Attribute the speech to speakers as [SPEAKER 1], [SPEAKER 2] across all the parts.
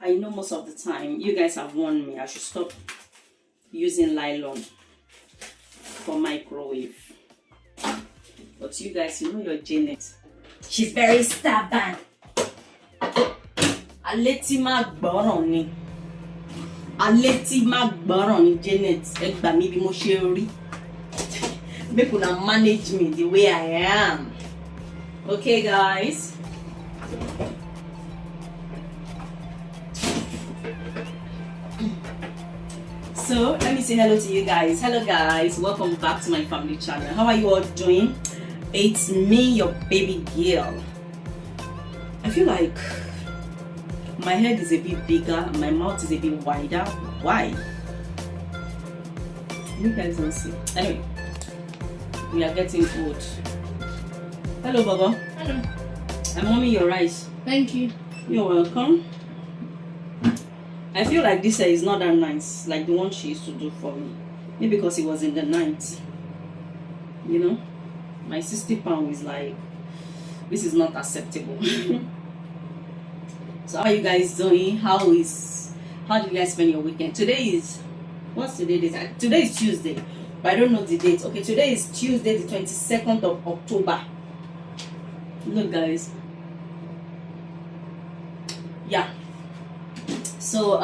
[SPEAKER 1] I know most of the time you guys have warned me I should stop using nylon for microwave. But you guys, you know your Janet. She's very stubborn. Aleti ma gbọ́ràn ni. Aleti ma gbọ́ràn ni Janet. Ẹ gbà mí bí mo ṣe rí. Make una manage me the way I am. Okay, guys. So let me say hello to you guys. Hello guys, welcome back to my family channel. How are you all doing? It's me, your baby girl. I feel like my head is a bit bigger, my mouth is a bit wider. Why? You guys don't see. Anyway, we are getting old. Hello, Baba.
[SPEAKER 2] Hello.
[SPEAKER 1] I'm warming your rice.
[SPEAKER 2] Thank you.
[SPEAKER 1] You're welcome. I feel like this hair is not that nice, like the one she used to do for me. Maybe because it was in the night. You know? My 60 pounds is like, this is not acceptable. So how are you guys doing? How do you guys spend your weekend? Today is, what's today date? Today is Tuesday, but I don't know the date. Okay, today is Tuesday, the 22nd of October. Look guys. Yeah. So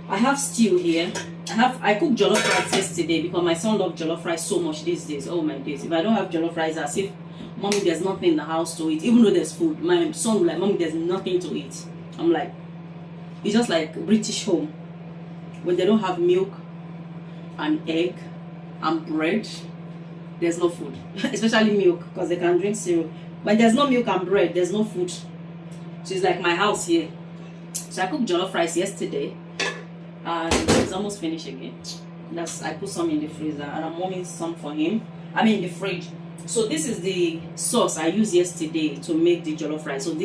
[SPEAKER 1] I have stew here. I cooked jollof rice yesterday because my son loves jollof rice so much these days. Oh my days. If I don't have jollof rice, as if mommy there's nothing in the house to eat. Even though there's food, my son will like, mommy there's nothing to eat. I'm like, it's just like British home. When they don't have milk and egg and bread, there's no food. Especially milk, because they can drink cereal. When there's no milk and bread, there's no food. So it's like my house here. So I cooked jollof rice yesterday and it's almost finished again. I put some in the freezer and I'm warming some for him. I mean the fridge. So this is the sauce I used yesterday to make the jollof rice. So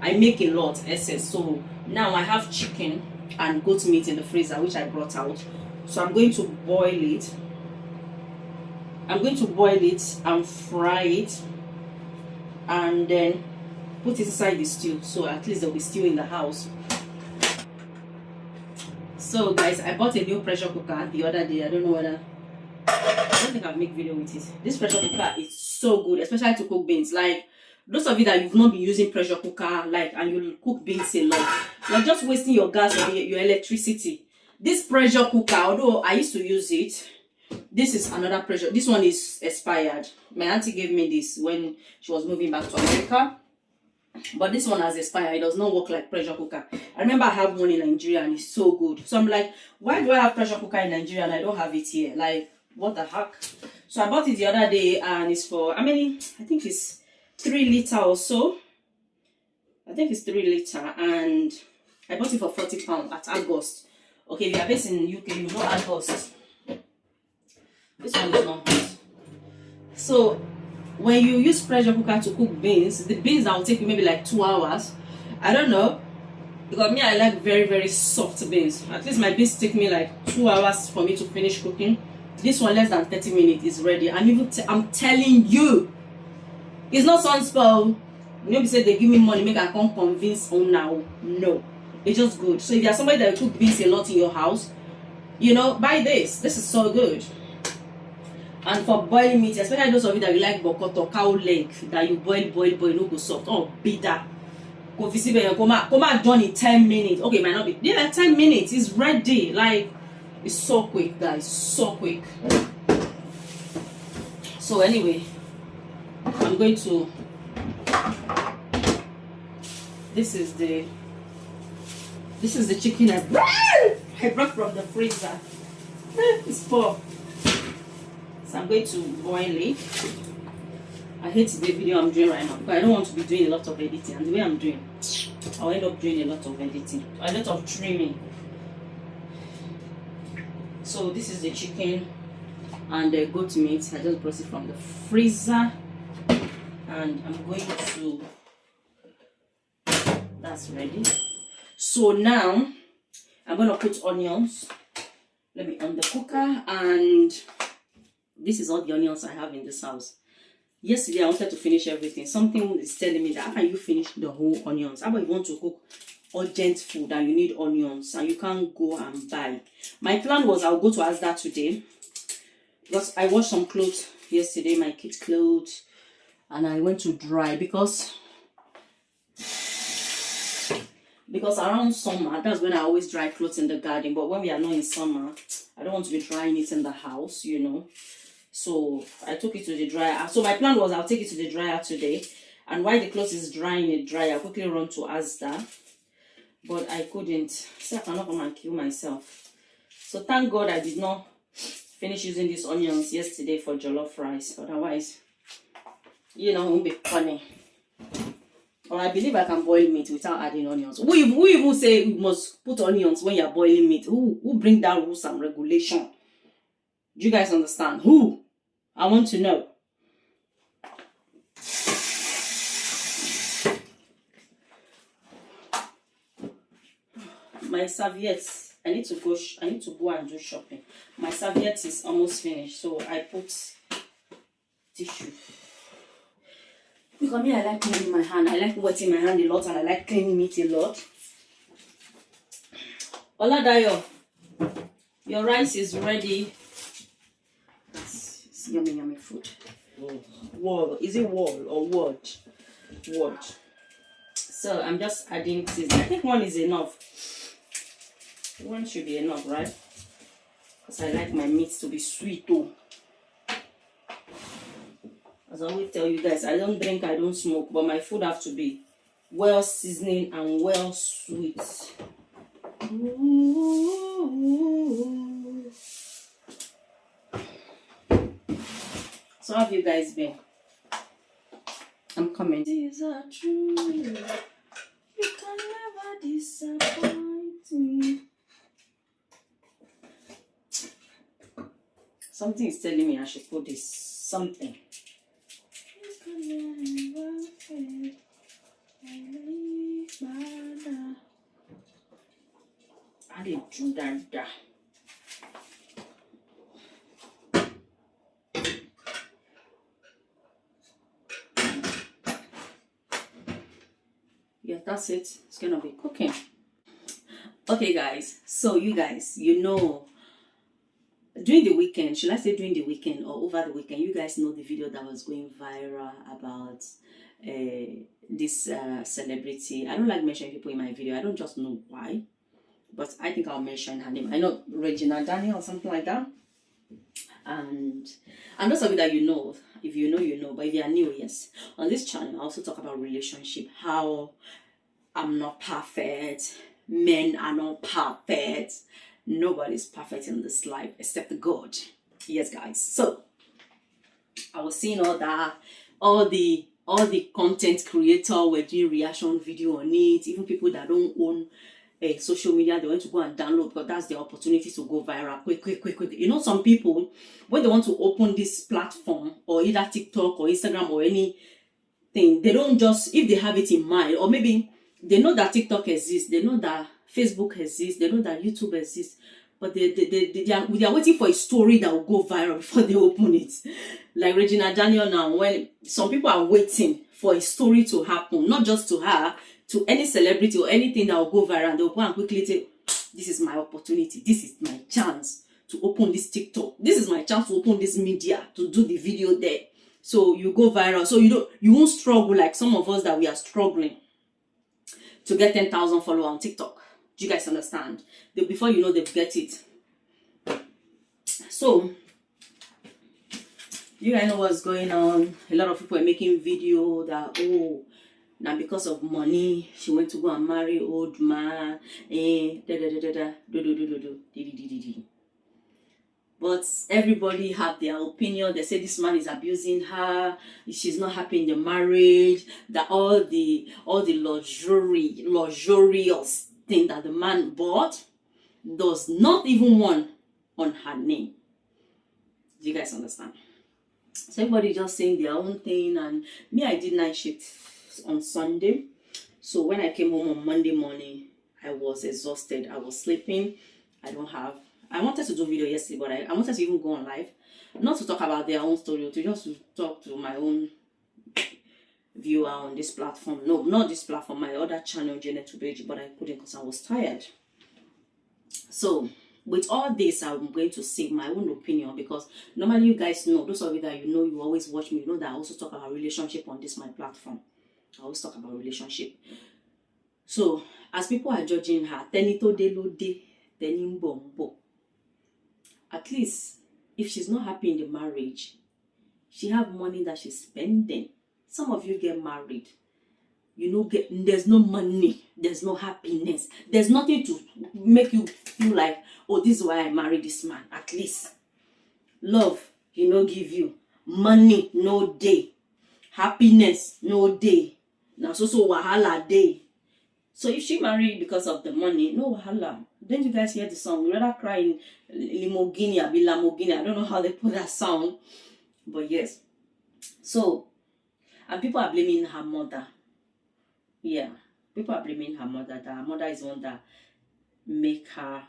[SPEAKER 1] I make a lot excess. So now I have chicken and goat meat in the freezer which I brought out. So I'm going to boil it. I'm going to boil it and fry it and then put it inside the stew, so at least there'll be stew in the house. So guys, I bought a new pressure cooker the other day. I don't think I've made video with it. This pressure cooker is so good, especially to cook beans. Like those of you that you've not been using pressure cooker, like, and you cook beans a lot, you're just wasting your gas or your electricity. This pressure cooker, although I used to use it, this is another pressure. This one is expired. My auntie gave me this when she was moving back to America. But this one has expired. It does not work like pressure cooker. I remember I have one in Nigeria and it's so good. So I'm like, why do I have pressure cooker in Nigeria and I don't have it here? Like, what the heck? So I bought it the other day and it's for, I think it's 3 liters or so. I think it's 3 liters and I bought it for £40 at August. Okay, if you are based in the UK, you know August. This one is not hot. So when you use pressure cooker to cook beans, the beans that will take you maybe like 2 hours. I don't know, because me I like very very soft beans. At least my beans take me like 2 hours for me to finish cooking. This one less than 30 minutes is ready. And even I'm telling you, it's not Sunspell. Maybe say they give me money make I come convince on now. No, it's just good. So if you're somebody that cook beans a lot in your house, you know, buy this. This is so good. And for boiling meat, especially those of you that you like bokoto, cow leg, that you boil, no go soft. Oh, bitter. Come done in 10 minutes. Okay, might not be. Yeah, 10 minutes is ready. Like, it's so quick, guys. So quick. So anyway, I'm going to. This is the chicken I brought from the freezer. It's poor. So I'm going to boil it. I hate the video I'm doing right now because I don't want to be doing a lot of editing, and the way I'm doing, I'll end up doing a lot of editing, a lot of trimming. So this is the chicken and the goat meat. I just brought it from the freezer and I'm going to, that's ready. So now I'm going to put onions. On the cooker, and this is all the onions I have in this house. Yesterday I wanted to finish everything. Something is telling me that how can you finish the whole onions? How about you want to cook urgent food and you need onions and you can't go and buy? My plan was I'll go to Asda today because I washed some clothes yesterday, my kids' clothes, and I went to dry because around summer, that's when I always dry clothes in the garden. But when we are not in summer, I don't want to be drying it in the house, you know. So I took it to the dryer. So my plan was I'll take it to the dryer today. And while the clothes is drying in the dryer, I'll quickly run to Asda. But I couldn't. So I cannot come and kill myself. So thank God I did not finish using these onions yesterday for jollof rice. Otherwise, you know, it won't be funny. Or I believe I can boil meat without adding onions. Who even say you must put onions when you're boiling meat? Who bring down rules and regulation? Do you guys understand? Who? I want to know. My serviettes. I need to go and do shopping. My serviette is almost finished, so I put tissue. Because me, I like cleaning my hand. I like wetting my hand a lot, and I like cleaning it a lot. Oladayo, your rice is ready. It's yummy, yummy food. Wall. Is it wall or word? Word. So I'm just adding seasoning. I think one is enough. One should be enough, right? Because I like my meat to be sweet too. As I always tell you guys, I don't drink, I don't smoke, but my food have to be well seasoning and well sweet. Ooh. So how have you guys been? I'm coming. These are true. You can never disappoint me. Something is telling me I should put this. Something. I didn't do that. Yeah, that's it. It's gonna be cooking. Okay, guys. So you guys, you know, during the weekend, should I say during the weekend or over the weekend, you guys know the video that was going viral about this celebrity. I don't like mentioning people in my video. I don't just know why, but I think I'll mention her name. I know Regina Daniel or something like that. And those of you that you know, if you know, you know. But if you are new, yes. On this channel, I also talk about relationship, how I'm not perfect, men are not perfect. Nobody's perfect in this life except God. Yes, guys. So I was seeing all that, all the content creator were doing reaction video on it. Even people that don't own social media, they want to go and download because that's the opportunity to go viral quick. You know, some people, when they want to open this platform or either TikTok or Instagram or anything, they don't just, if they have it in mind, or maybe they know that TikTok exists, they know that Facebook exists, they know that YouTube exists, but they are waiting for a story that will go viral before they open it. Like Regina Daniel now, when some people are waiting for a story to happen, not just to her, to any celebrity or anything that will go viral, and they'll go and quickly say, this is my opportunity, this is my chance to open this TikTok, this is my chance to open this media, to do the video there. So you go viral, so you won't struggle like some of us that we are struggling to get 10,000 followers on TikTok. Do you guys understand? Before you know, they get it. So you guys know what's going on. A lot of people are making video that, oh, now because of money she went to go and marry old man, But everybody have their opinion. They say this man is abusing her, she's not happy in the marriage, that all the luxurious thing that the man bought does not even one on her name. Do you guys understand? So everybody just saying their own thing. And me, I did night shift on Sunday. So when I came home on Monday morning, I was exhausted. I was sleeping. I wanted to do video yesterday, but I wanted to even go on live. not to talk about their own story, to just to talk to my own viewer on this platform. No, not this platform, my other channel, Janet Tubeji, but I couldn't because I was tired. So with all this, I'm going to say my own opinion, because normally you guys know, those of you that you know, you always watch me, you know that I also talk about relationship on this my platform. I always talk about relationship. So as people are judging her, tenito de lo de, tenimbo, at least if she's not happy in the marriage, she have money that she's spending. Some of you get married, you know, there's no money, there's no happiness, there's nothing to make you feel like, oh, this is why I married this man. At least love, you know, give you money, no day, happiness, no day. Now so wahala day. So if she married because of the money, no wahala. Then you guys hear the song, you rather cry in Lamborghini, I don't know how they put that song, but yes. So, and people are blaming her mother. Yeah, people are blaming her mother, that her mother is the one that make her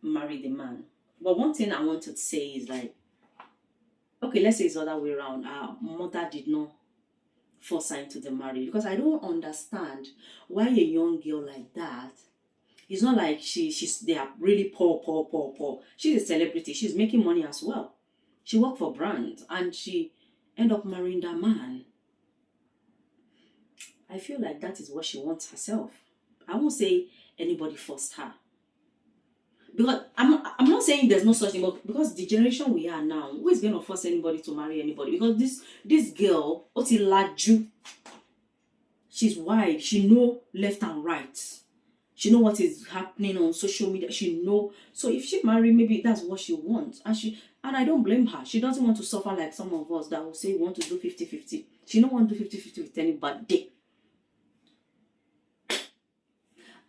[SPEAKER 1] marry the man. But one thing I want to say is like, okay, let's say it's the other way around. Her mother did not force her into the marriage, because I don't understand why a young girl like that, it's not like they are really poor. She's a celebrity, she's making money as well. She worked for brands and she end up marrying that man. I feel like that is what she wants herself. I won't say anybody forced her, because I'm not saying there's no such thing, but because the generation we are now, who is going to force anybody to marry anybody? Because this girl, Otilaju, she's wide, she know left and right, she know what is happening on social media, she know. So if she marry, maybe that's what she wants, and I don't blame her. She doesn't want to suffer like some of us that will say we want to do 50-50. She don't want to do 50-50 with anybody.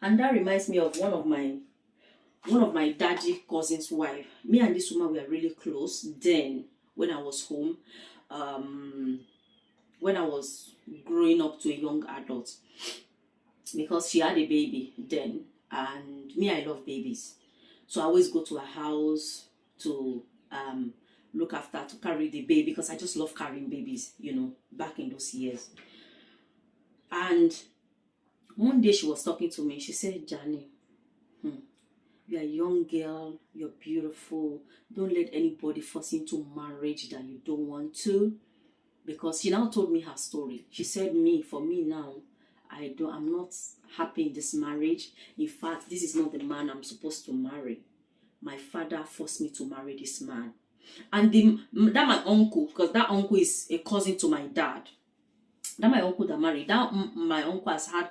[SPEAKER 1] And that reminds me of one of my daddy cousin's wife. Me and this woman were really close then when I was home, when I was growing up to a young adult, because she had a baby then, and me, I love babies. So I always go to her house to look after, to carry the baby, because I just love carrying babies, you know, back in those years. And one day she was talking to me. She said, Johnny, you're a young girl, you're beautiful. Don't let anybody force you into marriage that you don't want to. Because she now told me her story. She said, for me now, I'm not happy in this marriage. In fact, this is not the man I'm supposed to marry. My father forced me to marry this man. And that my uncle, because that uncle is a cousin to my dad. That my uncle that married, that my uncle has had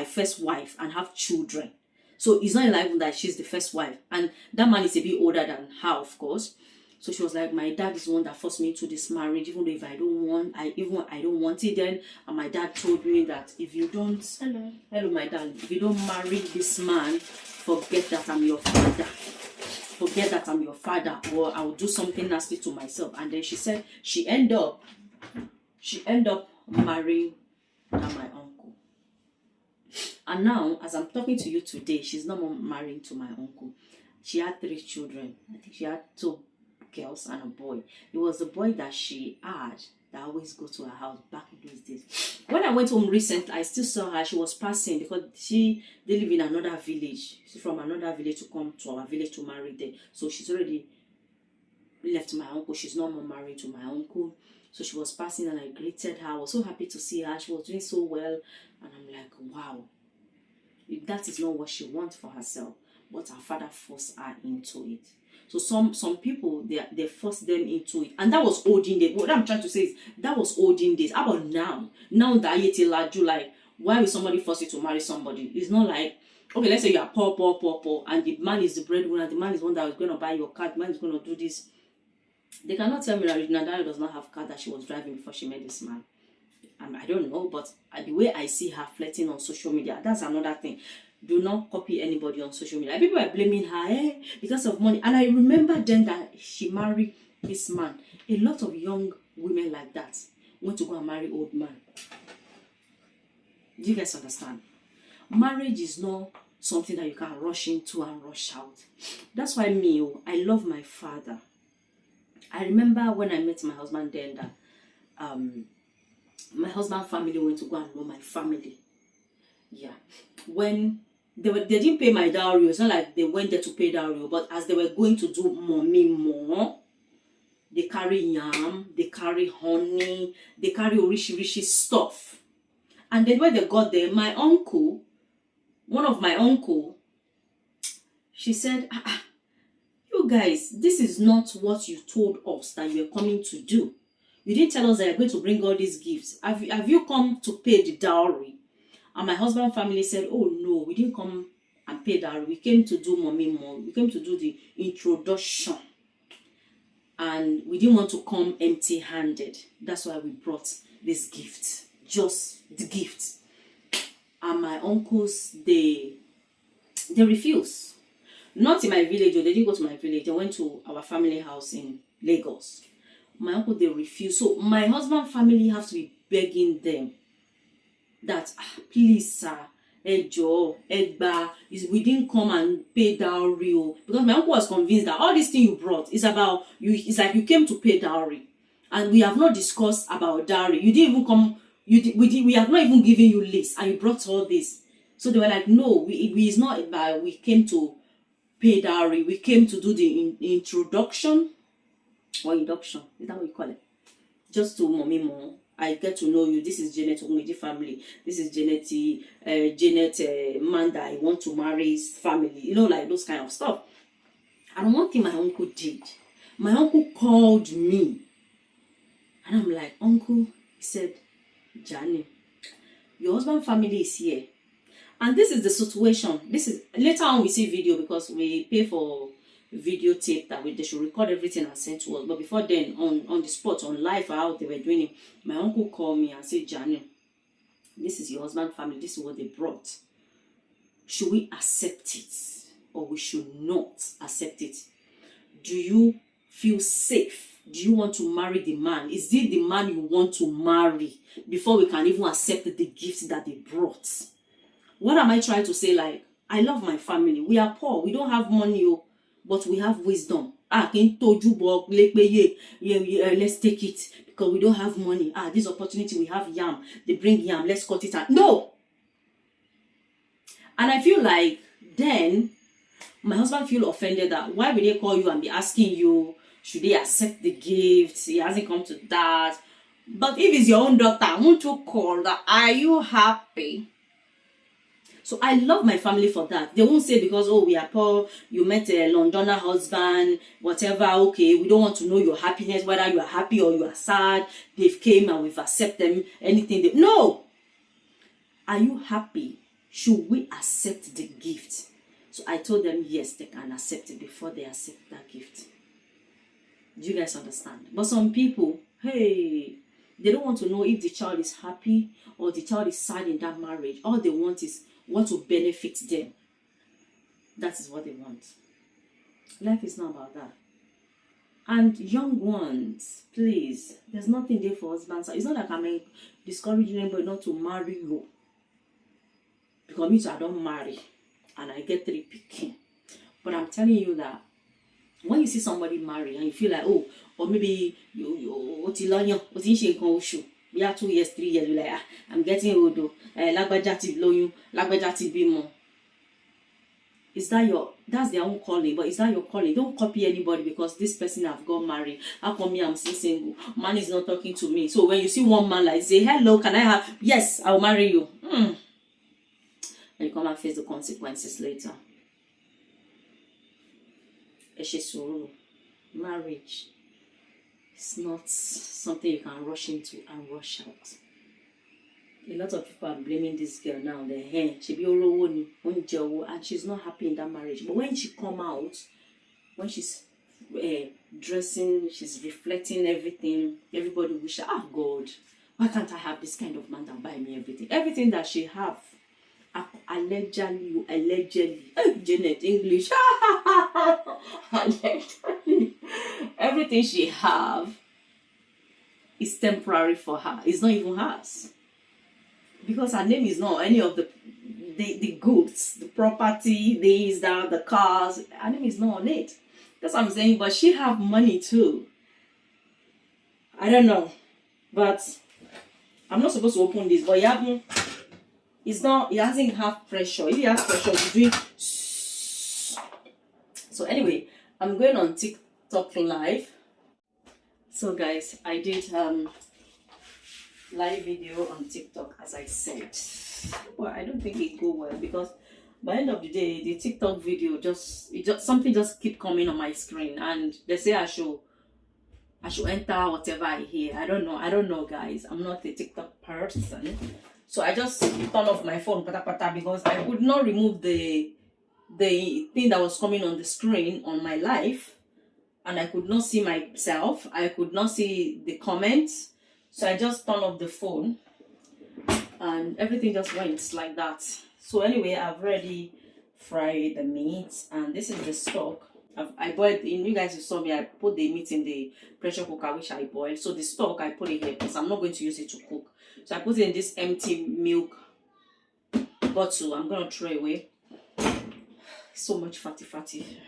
[SPEAKER 1] first wife, and have children. So it's not like that she's the first wife. And that man is a bit older than her, of course. So she was like, my dad is the one that forced me into this marriage, even though if I don't want it then. And my dad told me that if you don't, hello my dad, if you don't marry this man, forget that I'm your father. Forget that I'm your father, or I'll do something nasty to myself. And then she said she end up marrying my uncle. And now, as I'm talking to you today, she's not more married to my uncle. She had 3 children. I think she had 2 girls and a boy. It was the boy that she had that always go to her house back in those days. When I went home recently, I still saw her. She was passing, because they live in another village. She's from another village to come to our village to marry there. So she's already left my uncle. She's not more married to my uncle. So she was passing and I greeted her. I was so happy to see her. She was doing so well. And I'm like, wow. That is not what she wants for herself. But her father forced her into it. So some people, they force them into it. And that was olden days. What I'm trying to say is, that was olden days. How about now? Now that like, why will somebody force you to marry somebody? It's not like, okay, let's say you are poor, and the man is the breadwinner, the man is one that is going to buy your car, the man is going to do this. They cannot tell me that Regina Daniel does not have a car that she was driving before she met this man. I don't know, but the way I see her flirting on social media, that's another thing. Do not copy anybody on social media. People are blaming her because of money. And I remember then that she married this man. A lot of young women like that want to go and marry old man. Do you guys understand? Marriage is not something that you can rush into and rush out. That's why I love my father. I remember when I met my husband then that my husband family went to go and know my family. Yeah. When they didn't pay my dowry. It's not like they went there to pay dowry, but as they were going to do mommy more, they carry yam, they carry honey, they carry rishi stuff. And then when they got there, my uncle, one of my uncle, she said, you guys, this is not what you told us that you were coming to do. You didn't tell us that you're going to bring all these gifts. Have you come to pay the dowry? And my husband family said, oh no, we didn't come and pay dowry. We came to do mommy more. We came to do the introduction. And we didn't want to come empty-handed. That's why we brought this gift. Just the gift. And my uncles, they refused. Not in my village, or they didn't go to my village. They went to our family house in Lagos. My uncle, they refused. So my husband family have to be begging them that, please, sir, Ejo, Egba, we didn't come and pay dowry. Because my uncle was convinced that all this thing you brought is about you. It's like you came to pay dowry, and we have not discussed about dowry. You didn't even come. We have not even given you list, and you brought all this. So they were like, no, it's not about we came to pay dowry. We came to do the introduction or induction. Is that what you call it? Just to mommy more. I get to know you. This is Janet Ogunmeji family. This is Janet man that I want to marry's family. You know, like those kind of stuff. And one thing my uncle did, my uncle called me. And I'm like, uncle, he said, Johnny, your husband family is here. And this is the situation. This is later on we see video because we pay for videotape that they should record everything and send to us. But before then, on the spot, on live, how they were doing it, my uncle called me and said, Johnny, this is your husband family. This is what they brought. Should we accept it or we should not accept it? Do you feel safe? Do you want to marry the man? Is it the man you want to marry before we can even accept the gifts that they brought? What am I trying to say? Like, I love my family. We are poor. We don't have money, but we have wisdom. Let's take it because we don't have money. This opportunity, we have yam. They bring yam. Let's cut it out. No. And I feel like then my husband feel offended that why will they call you and be asking you, should they accept the gifts? He hasn't come to that. But if it's your own daughter, won't you call that? Are you happy? So I love my family for that. They won't say because, oh, we are poor, you met a Londoner husband, whatever, okay, we don't want to know your happiness, whether you are happy or you are sad. They've came and we've accepted them, anything. No! Are you happy? Should we accept the gift? So I told them, yes, they can accept it before they accept that gift. Do you guys understand? But some people, hey, they don't want to know if the child is happy or the child is sad in that marriage. All they want to benefit them. That is what they want. Life is not about that. And young ones, please, there's nothing there for husbands. It's not like I'm discouraging anybody not to marry you. Because me too, I don't marry. And I get 3 picking. But I'm telling you that when you see somebody marry and you feel like, oh, or maybe you 2 years, 3 years, you're like, I'm getting old though. Is that that's their own calling, but is that your calling? Don't copy anybody because this person have got married. How come me I'm still single? Man is not talking to me. So when you see one man like say, hello, can I have, yes, I'll marry you. And you come and face the consequences later. Marriage is not something you can rush into and rush out. A lot of people are blaming this girl now. She be and she's not happy in that marriage. But when she come out, when she's dressing, she's reflecting everything. Everybody wish, God, why can't I have this kind of man that buy me everything? Everything that she have, allegedly, Janet English, allegedly, everything she have is temporary for her. It's not even hers. Because her name is not any of the goods, the property, the cars. Her name is not on it. That's what I'm saying. But she have money too. I don't know, but I'm not supposed to open this, but it hasn't have pressure. If you have pressure, it's doing. So anyway, I'm going on TikTok live. So guys, I did live video on TikTok, as I said. Well, I don't think it go well because by the end of the day, the TikTok video something just keep coming on my screen, and they say I should enter whatever I hear. I don't know, guys. I'm not a TikTok person, so I just turn off my phone because I could not remove the thing that was coming on the screen on my live, and I could not see myself. I could not see the comments, so I just turned off the phone, and everything just went like that. So anyway, I've already fried the meat, and this is the stock. I boiled. You guys saw me. I put the meat in the pressure cooker, which I boiled. So the stock I put it here because I'm not going to use it to cook. So I put it in this empty milk bottle. I'm gonna throw away. So much fatty.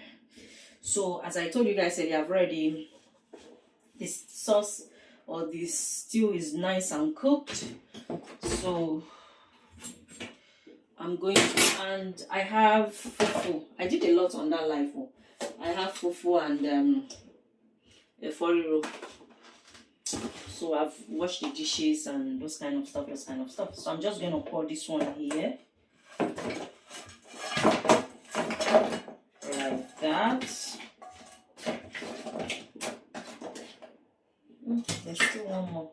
[SPEAKER 1] So as I told you guys earlier, I've already, this sauce or this stew is nice and cooked. So I'm going to, and I have fufu. I did a lot on that live. I have fufu and a foriro. So I've washed the dishes and those kind of stuff. So I'm just going to pour this one here. Like that. There's still one more.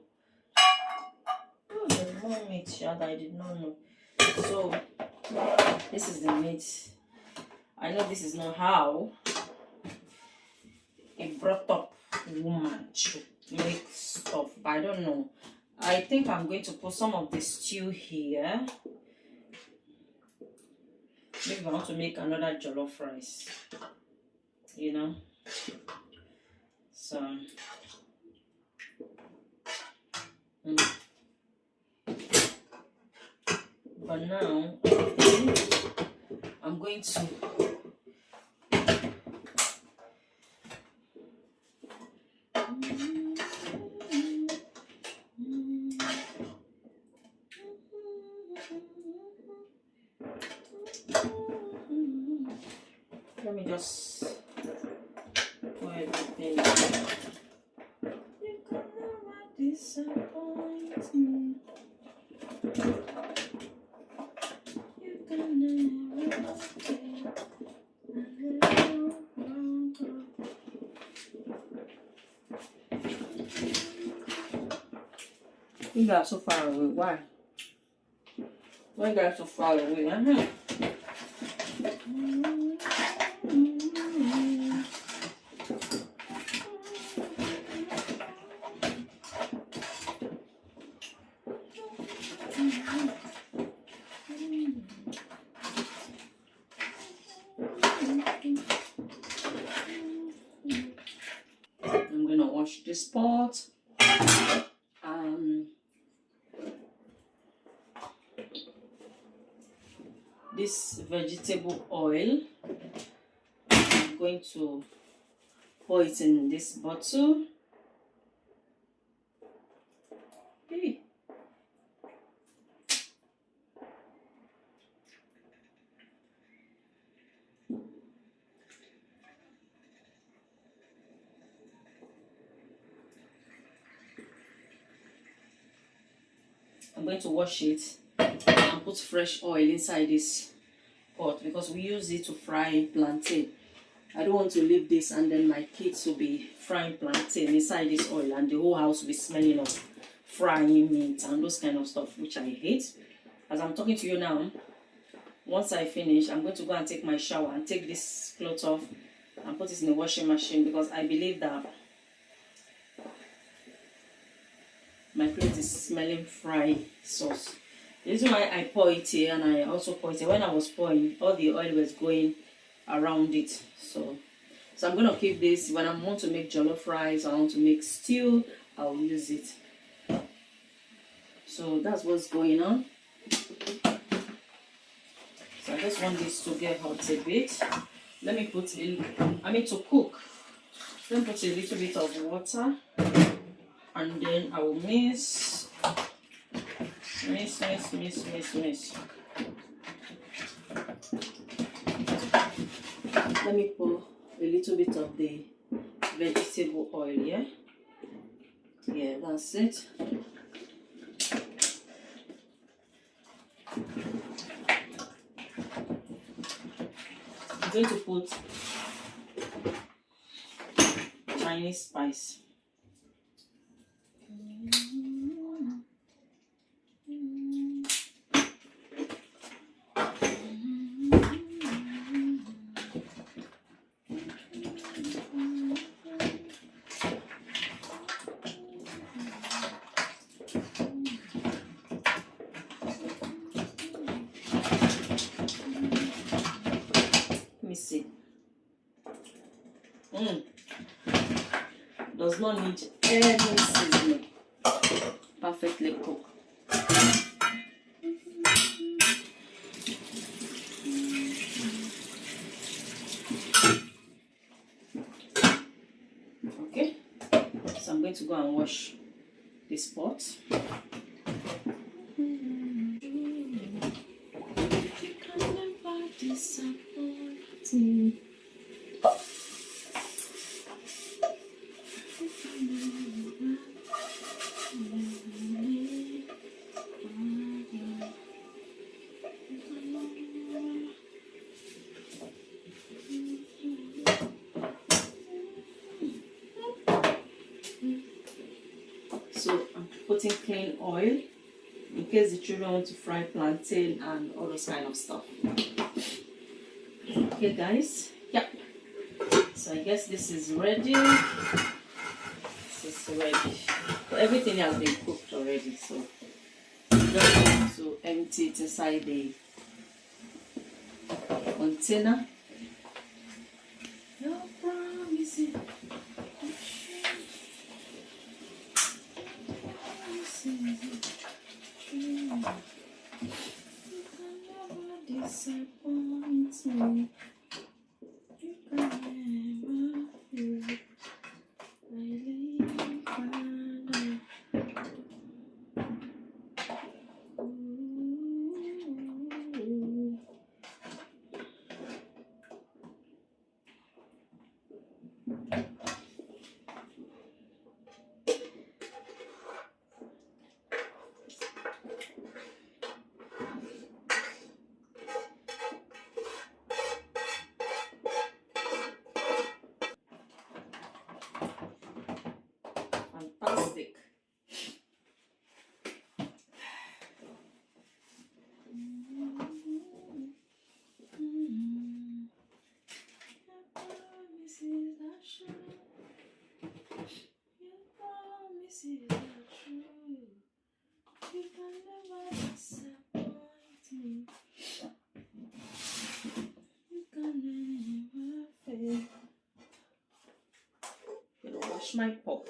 [SPEAKER 1] Oh, there's more meat that I did not know. So this is the meat. I know this is not how a brought up woman should make stuff, but I don't know. I think I'm going to put some of the stew here. Maybe I want to make another jollof rice, you know. So but now I think I'm going to let me just pour everything. You can never disappoint me. You can never You got so far away. Why? Why you got so far away? I'm gonna wash this pot. This vegetable oil, I'm going to pour it in this bottle. Hey. I'm going to wash it and put fresh oil inside this pot because we use it to fry plantain. I don't want to leave this and then my kids will be frying plantain inside this oil and the whole house will be smelling of frying meat and those kind of stuff, which I hate. As I'm talking to you now, once I finish, I'm going to go and take my shower and take this cloth off and put it in the washing machine because I believe that my plate is smelling fried sauce. The reason why I pour it here and I also pour it here, when I was pouring, all the oil was going around it. So I'm going to keep this. When I want to make jollof rice, I want to make stew, I'll use it. So that's what's going on. So I just want this to get hot a bit. Let me put to cook. Let me put a little bit of water. and then I will mix. Let me pour a little bit of the vegetable oil, yeah? Yeah, that's it. I'm going to put Chinese spice. Let me see. Does not need any seasoning. Perfectly cooked. Okay, so I'm going to go and wash this pot. So I'm putting clean oil in case the children want to fry plantain and all those kind of stuff. Okay guys, yeah. So I guess this is ready. This is ready. So everything has been cooked already, so just need to empty it inside the container. No promises. Fantastic. Wash my pot.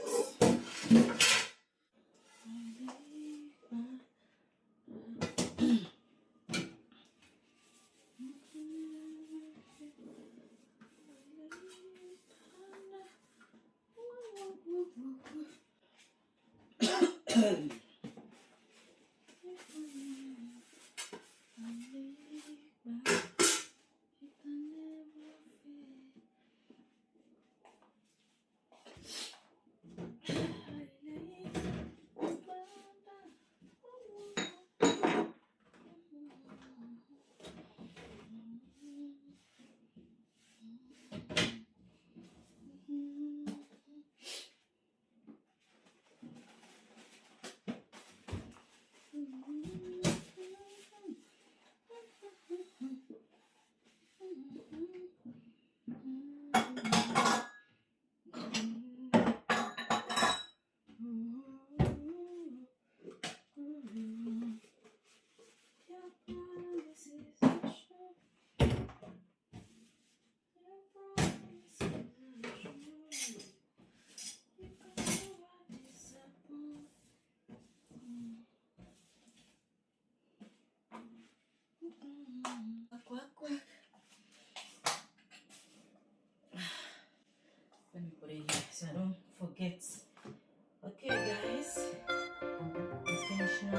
[SPEAKER 1] I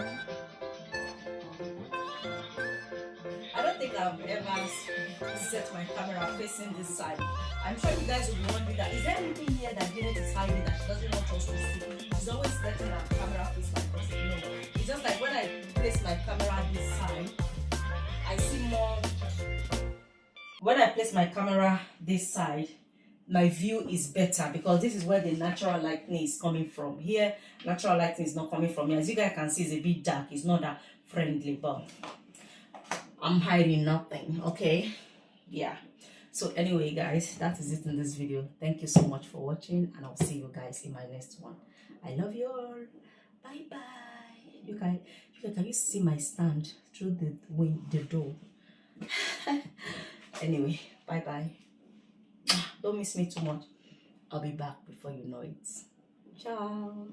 [SPEAKER 1] don't think I've ever set my camera facing this side. I'm sure you guys will be wondering that is there anything here that Janet is hiding that she doesn't want us to see? She's always letting her camera face like this. No. It's just like when I place my camera this side, I see more. When I place my camera this side, my view is better because this is where the natural lighting is coming from. Here, natural lighting is not coming from here. As you guys can see, it's a bit dark. It's not that friendly, but I'm hiding nothing, okay? Yeah. So anyway, guys, that is it in this video. Thank you so much for watching, and I'll see you guys in my next one. I love you all. Bye bye. You can you see my stand through the door? Anyway, bye bye. Don't miss me too much. I'll be back before you know it. Ciao.